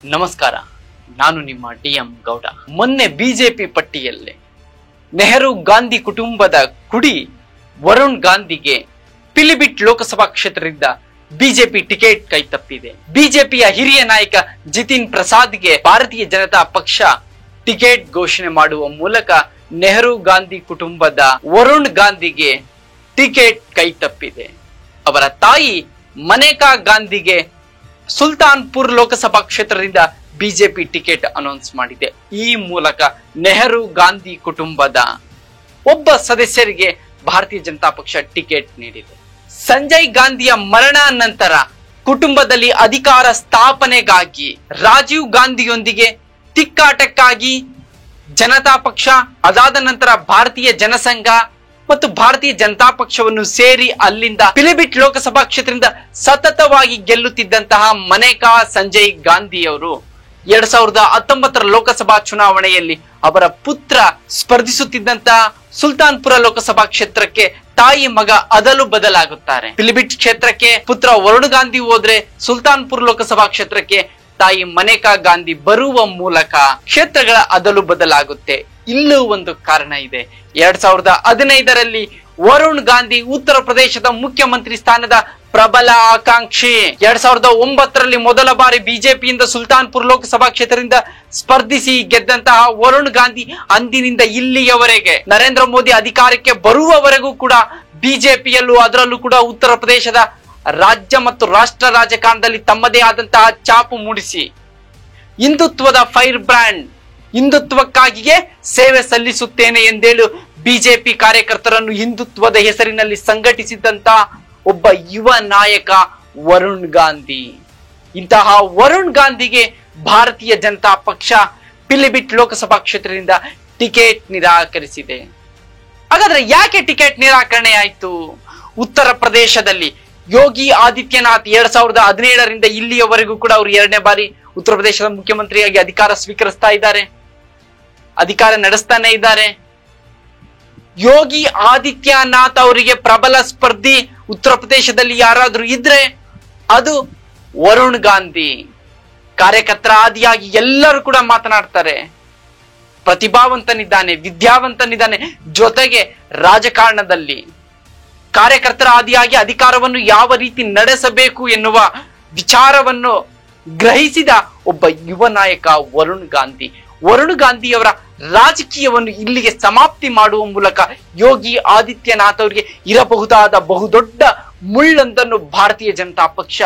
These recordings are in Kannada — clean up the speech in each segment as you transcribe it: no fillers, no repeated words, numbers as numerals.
ನಮಸ್ಕಾರ, ನಾನು ನಿಮ್ಮ ಡಿ.ಎಂ. ಗೌಡ. ಮೊನ್ನೆ ಬಿಜೆಪಿ ಪಟ್ಟಿಯಲ್ಲಿ ನೆಹರು ಗಾಂಧಿ ಕುಟುಂಬದ ಕುಡಿ ವರುಣ್ ಗಾಂಧಿಗೆ ಪಿಲಿಭಿಟ್ ಲೋಕಸಭಾ ಕ್ಷೇತ್ರದಿಂದ ಬಿಜೆಪಿ ಟಿಕೆಟ್ ಕೈತಪ್ಪಿದೆ. ಬಿಜೆಪಿಯ ಹಿರಿಯ ನಾಯಕ ಜಿತಿನ್ ಪ್ರಸಾದ್ಗೆ ಭಾರತೀಯ ಜನತಾ ಪಕ್ಷ ಟಿಕೆಟ್ ಘೋಷಣೆ ಮಾಡುವ ಮೂಲಕ ನೆಹರು ಗಾಂಧಿ ಕುಟುಂಬದ ವರುಣ್ ಗಾಂಧಿಗೆ ಟಿಕೆಟ್ ಕೈತಪ್ಪಿದೆ. ಅವರ ತಾಯಿ ಮನೇಕಾ ಗಾಂಧಿಗೆ ಸುಲ್ತಾನ್ಪುರ್ ಲೋಕಸಭಾ ಕ್ಷೇತ್ರದಿಂದ ಬಿಜೆಪಿ ಟಿಕೆಟ್ ಅನೌನ್ಸ್ ಮಾಡಿದೆ. ಈ ಮೂಲಕ ನೆಹರು ಗಾಂಧಿ ಕುಟುಂಬದ ಒಬ್ಬ ಸದಸ್ಯರಿಗೆ ಭಾರತೀಯ ಜನತಾ ಪಕ್ಷ ಟಿಕೆಟ್ ನೀಡಿದೆ. ಸಂಜಯ್ ಗಾಂಧಿಯ ಮರಣ ನಂತರ ಕುಟುಂಬದಲ್ಲಿ ಅಧಿಕಾರ ಸ್ಥಾಪನೆಗಾಗಿ ರಾಜೀವ್ ಗಾಂಧಿಯೊಂದಿಗೆ ತಿಕ್ಕಾಟಕ್ಕಾಗಿ ಜನತಾ ಪಕ್ಷ, ಅದಾದ ನಂತರ ಭಾರತೀಯ ಜನಸಂಘ ಮತ್ತು ಭಾರತೀಯ ಜನತಾ ಪಕ್ಷವನ್ನು ಸೇರಿ ಅಲ್ಲಿಂದ ಪಿಲಿಭಿಟ್ ಲೋಕಸಭಾ ಕ್ಷೇತ್ರದಿಂದ ಸತತವಾಗಿ ಗೆಲ್ಲುತ್ತಿದ್ದಂತಹ ಮನೇಕಾ ಸಂಜಯ್ ಗಾಂಧಿಯವರು 2019 ಲೋಕಸಭಾ ಚುನಾವಣೆಯಲ್ಲಿ ಅವರ ಪುತ್ರ ಸ್ಪರ್ಧಿಸುತ್ತಿದ್ದಂತಹ ಸುಲ್ತಾನ್ಪುರ ಲೋಕಸಭಾ ಕ್ಷೇತ್ರಕ್ಕೆ ತಾಯಿ ಮಗ ಅದಲು ಬದಲಾಗುತ್ತಾರೆ. ಪಿಲಿಭಿಟ್ ಕ್ಷೇತ್ರಕ್ಕೆ ಪುತ್ರ ವರುಣ್ ಗಾಂಧಿ ಹೋದ್ರೆ ಸುಲ್ತಾನ್ಪುರ್ ಲೋಕಸಭಾ ಕ್ಷೇತ್ರಕ್ಕೆ ತಾಯಿ ಮನೇಕಾ ಗಾಂಧಿ ಬರುವ ಮೂಲಕ ಕ್ಷೇತ್ರಗಳ ಅದಲು ಬದಲಾಗುತ್ತೆ. ಇಲ್ಲೂ ಒಂದು ಕಾರಣ ಇದೆ. 2015ರಲ್ಲಿ ವರುಣ್ ಗಾಂಧಿ ಉತ್ತರ ಪ್ರದೇಶದ ಮುಖ್ಯಮಂತ್ರಿ ಸ್ಥಾನದ ಪ್ರಬಲ ಆಕಾಂಕ್ಷಿ. 2009ರಲ್ಲಿ ಮೊದಲ ಬಾರಿ ಬಿಜೆಪಿಯಿಂದ ಸುಲ್ತಾನ್ಪುರ್ ಲೋಕಸಭಾ ಕ್ಷೇತ್ರದಿಂದ ಸ್ಪರ್ಧಿಸಿ ಗೆದ್ದಂತಹ ವರುಣ್ ಗಾಂಧಿ ಅಂದಿನಿಂದ ಇಲ್ಲಿಯವರೆಗೆ ನರೇಂದ್ರ ಮೋದಿ ಅಧಿಕಾರಕ್ಕೆ ಬರುವವರೆಗೂ ಕೂಡ ಬಿಜೆಪಿಯಲ್ಲೂ ಅದರಲ್ಲೂ ಕೂಡ ಉತ್ತರ ಪ್ರದೇಶದ ರಾಜ್ಯ ಮತ್ತು ರಾಷ್ಟ್ರ ರಾಜಕಾರಣದಲ್ಲಿ ತಮ್ಮದೇ ಆದಂತಹ ಛಾಪು ಮೂಡಿಸಿ ಹಿಂದುತ್ವದ ಫೈರ್ ಬ್ರ್ಯಾಂಡ್, ಹಿಂದುತ್ವಕ್ಕಾಗಿಯೇ ಸೇವೆ ಸಲ್ಲಿಸುತ್ತೇನೆ ಎಂದೇಳು ಬಿಜೆಪಿ ಕಾರ್ಯಕರ್ತರನ್ನು ಹಿಂದುತ್ವದ ಹೆಸರಿನಲ್ಲಿ ಸಂಘಟಿಸಿದಂತ ಒಬ್ಬ ಯುವ ನಾಯಕ ವರುಣ್ ಗಾಂಧಿ. ಇಂತಹ ವರುಣ್ ಗಾಂಧಿಗೆ ಭಾರತೀಯ ಜನತಾ ಪಕ್ಷ ಪಿಲಿಭಿಟ್ ಲೋಕಸಭಾ ಕ್ಷೇತ್ರದಿಂದ ಟಿಕೆಟ್ ನಿರಾಕರಿಸಿದೆ. ಹಾಗಾದ್ರೆ ಯಾಕೆ ಟಿಕೆಟ್ ನಿರಾಕರಣೆ ಆಯ್ತು? ಉತ್ತರ ಪ್ರದೇಶದಲ್ಲಿ ಯೋಗಿ ಆದಿತ್ಯನಾಥ್ 2017ರಿಂದ ಇಲ್ಲಿಯವರೆಗೂ ಕೂಡ ಅವರು 2ನೇ ಬಾರಿ ಉತ್ತರ ಪ್ರದೇಶದ ಮುಖ್ಯಮಂತ್ರಿಯಾಗಿ ಅಧಿಕಾರ ಸ್ವೀಕರಿಸ್ತಾ ಇದ್ದಾರೆ, ಅಧಿಕಾರ ನಡೆಸ್ತಾನೆ ಇದ್ದಾರೆ. ಯೋಗಿ ಆದಿತ್ಯನಾಥ್ ಅವರಿಗೆ ಪ್ರಬಲ ಸ್ಪರ್ಧಿ ಉತ್ತರ ಪ್ರದೇಶದಲ್ಲಿ ಯಾರಾದ್ರೂ ಇದ್ರೆ ಅದು ವರುಣ್ ಗಾಂಧಿ. ಕಾರ್ಯಕರ್ತರ ಆದಿಯಾಗಿ ಎಲ್ಲರೂ ಕೂಡ ಮಾತನಾಡ್ತಾರೆ. ಪ್ರತಿಭಾವಂತನಿದ್ದಾನೆ, ವಿದ್ಯಾವಂತನಿದ್ದಾನೆ, ಜೊತೆಗೆ ರಾಜಕಾರಣದಲ್ಲಿ ಕಾರ್ಯಕರ್ತರ ಆದಿಯಾಗಿ ಅಧಿಕಾರವನ್ನು ಯಾವ ರೀತಿ ನಡೆಸಬೇಕು ಎನ್ನುವ ವಿಚಾರವನ್ನು ಗ್ರಹಿಸಿದ ಒಬ್ಬ ಯುವ ನಾಯಕ ವರುಣ್ ಗಾಂಧಿ. ವರುಣ್ ಗಾಂಧಿಯವರ ರಾಜಕೀಯವನ್ನು ಇಲ್ಲಿಗೆ ಸಮಾಪ್ತಿ ಮಾಡುವ ಮೂಲಕ ಯೋಗಿ ಆದಿತ್ಯನಾಥ್ ಅವರಿಗೆ ಇರಬಹುದಾದ ಬಹುದೊಡ್ಡ ಮುಳ್ಳೊಂದನ್ನು ಭಾರತೀಯ ಜನತಾ ಪಕ್ಷ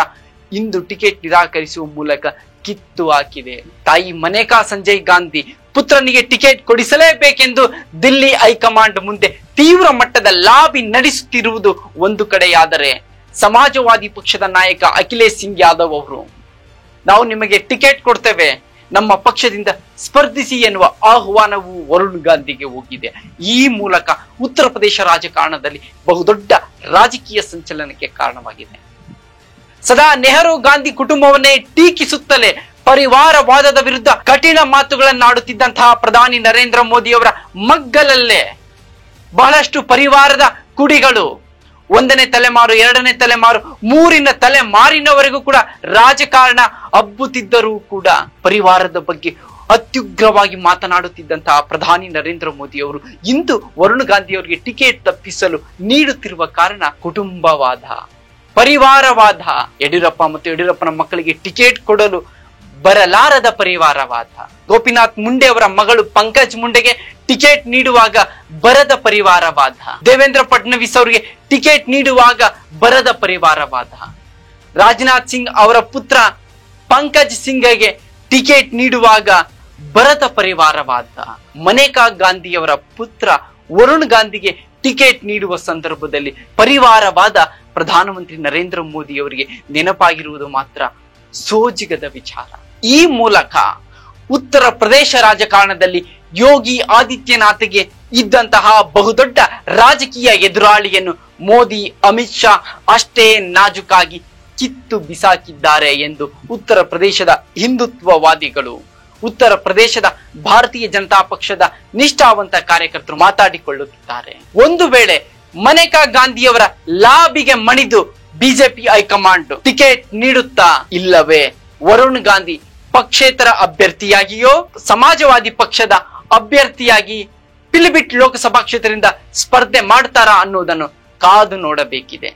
ಇಂದು ಟಿಕೆಟ್ ನಿರಾಕರಿಸುವ ಮೂಲಕ ಕಿತ್ತು ಹಾಕಿದೆ. ತಾಯಿ ಮನೇಕಾ ಸಂಜಯ್ ಗಾಂಧಿ ಪುತ್ರನಿಗೆ ಟಿಕೆಟ್ ಕೊಡಿಸಲೇಬೇಕೆಂದು ದಿಲ್ಲಿ ಹೈಕಮಾಂಡ್ ಮುಂದೆ ತೀವ್ರ ಮಟ್ಟದ ಲಾಬಿ ನಡೆಸುತ್ತಿರುವುದು ಒಂದು ಕಡೆಯಾದರೆ, ಸಮಾಜವಾದಿ ಪಕ್ಷದ ನಾಯಕ ಅಖಿಲೇಶ್ ಸಿಂಗ್ ಯಾದವ್ ಅವರು ನಾವು ನಿಮಗೆ ಟಿಕೆಟ್ ಕೊಡ್ತೇವೆ, ನಮ್ಮ ಪಕ್ಷದಿಂದ ಸ್ಪರ್ಧಿಸಿ ಎನ್ನುವ ಆಹ್ವಾನವು ವರುಣ್ ಗಾಂಧಿಗೆ ಹೋಗಿದೆ. ಈ ಮೂಲಕ ಉತ್ತರ ಪ್ರದೇಶ ರಾಜಕಾರಣದಲ್ಲಿ ಬಹುದೊಡ್ಡ ರಾಜಕೀಯ ಸಂಚಲನಕ್ಕೆ ಕಾರಣವಾಗಿದೆ. ಸದಾ ನೆಹರು ಗಾಂಧಿ ಕುಟುಂಬವನ್ನೇ ಟೀಕಿಸುತ್ತಲೇ ಪರಿವಾರವಾದದ ವಿರುದ್ಧ ಕಠಿಣ ಮಾತುಗಳನ್ನಾಡುತ್ತಿದ್ದಂತಹ ಪ್ರಧಾನಿ ನರೇಂದ್ರ ಮೋದಿ ಅವರ ಮಗ್ಗಲಲ್ಲೇ ಬಹಳಷ್ಟು ಪರಿವಾರದ ಕುಡಿಗಳು 1ನೇ ತಲೆಮಾರು, 2ನೇ ತಲೆಮಾರು, 3ನೇ ತಲೆಮಾರಿನವರೆಗೂ ಕೂಡ ರಾಜಕಾರಣ ಹಬ್ಬುತ್ತಿದ್ದರೂ ಕೂಡ ಪರಿವಾರದ ಬಗ್ಗೆ ಅತ್ಯುಗ್ರವಾಗಿ ಮಾತನಾಡುತ್ತಿದ್ದಂತಹ ಪ್ರಧಾನಿ ನರೇಂದ್ರ ಮೋದಿ ಅವರು ಇಂದು ವರುಣ್ ಗಾಂಧಿ ಅವರಿಗೆ ಟಿಕೆಟ್ ತಪ್ಪಿಸಲು ನೀಡುತ್ತಿರುವ ಕಾರಣ ಕುಟುಂಬವಾದ, ಪರಿವಾರವಾದ. ಯಡಿಯೂರಪ್ಪ ಮತ್ತು ಯಡಿಯೂರಪ್ಪನ ಮಕ್ಕಳಿಗೆ ಟಿಕೆಟ್ ಕೊಡಲು ಬರಲಾರದ ಪರಿವಾರವಾದ. ಗೋಪಿನಾಥ್ ಮುಂಡೆ ಅವರ ಮಗಳು ಪಂಕಜ್ ಮುಂಡೆಗೆ ಟಿಕೆಟ್ ನೀಡುವಾಗ ಬರದ ಪರಿವಾರವಾದ. ದೇವೇಂದ್ರ ಫಡ್ನವೀಸ್ ಅವರಿಗೆ ಟಿಕೆಟ್ ನೀಡುವಾಗ ಬರದ ಪರಿವಾರವಾದ. ರಾಜನಾಥ್ ಸಿಂಗ್ ಅವರ ಪುತ್ರ ಪಂಕಜ್ ಸಿಂಗ್ಗೆ ಟಿಕೆಟ್ ನೀಡುವಾಗ ಬರದ ಪರಿವಾರವಾದ. ಮನೇಕಾ ಗಾಂಧಿಯವರ ಪುತ್ರ ವರುಣ್ ಗಾಂಧಿಗೆ ಟಿಕೆಟ್ ನೀಡುವ ಸಂದರ್ಭದಲ್ಲಿ ಪರಿವಾರವಾದ ಪ್ರಧಾನಮಂತ್ರಿ ನರೇಂದ್ರ ಮೋದಿ ಅವರಿಗೆ ನೆನಪಾಗಿರುವುದು ಮಾತ್ರ ಸೋಜಿಗದ ವಿಚಾರ. ಈ ಮೂಲಕ ಉತ್ತರ ಪ್ರದೇಶ ರಾಜಕಾರಣದಲ್ಲಿ ಯೋಗಿ ಆದಿತ್ಯನಾಥ್ಗೆ ಇದ್ದಂತಹ ಬಹುದೊಡ್ಡ ರಾಜಕೀಯ ಎದುರಾಳಿಯನ್ನು ಮೋದಿ, ಅಮಿತ್ ಶಾ ಅಷ್ಟೇ ನಾಜುಕಾಗಿ ಕಿತ್ತು ಬಿಸಾಕಿದ್ದಾರೆ ಎಂದು ಉತ್ತರ ಪ್ರದೇಶದ ಹಿಂದುತ್ವವಾದಿಗಳು, ಉತ್ತರ ಪ್ರದೇಶದ ಭಾರತೀಯ ಜನತಾ ಪಕ್ಷದ ನಿಷ್ಠಾವಂತ ಕಾರ್ಯಕರ್ತರು ಮಾತಾಡಿಕೊಳ್ಳುತ್ತಿದ್ದಾರೆ. ಒಂದು ವೇಳೆ ಮನೇಕಾ ಗಾಂಧಿಯವರ ಲಾಬಿಗೆ ಮಣಿದು ಬಿಜೆಪಿ ಹೈಕಮಾಂಡ್ ಟಿಕೆಟ್ ನೀಡುತ್ತಾ, ಇಲ್ಲವೇ ವರುಣ್ ಗಾಂಧಿ ಪಕ್ಷೇತರ ಅಭ್ಯರ್ಥಿಯಾಗಿಯೋ ಸಮಾಜವಾದಿ ಪಕ್ಷದ ಅಭ್ಯರ್ಥಿಯಾಗಿ ಪಿಲಿಭಿಟ್ ಲೋಕಸಭಾ ಕ್ಷೇತ್ರದಿಂದ ಸ್ಪರ್ಧೆ ಮಾಡ್ತಾರಾ ಅನ್ನೋದನ್ನು ಕಾದು ನೋಡಬೇಕಿದೆ.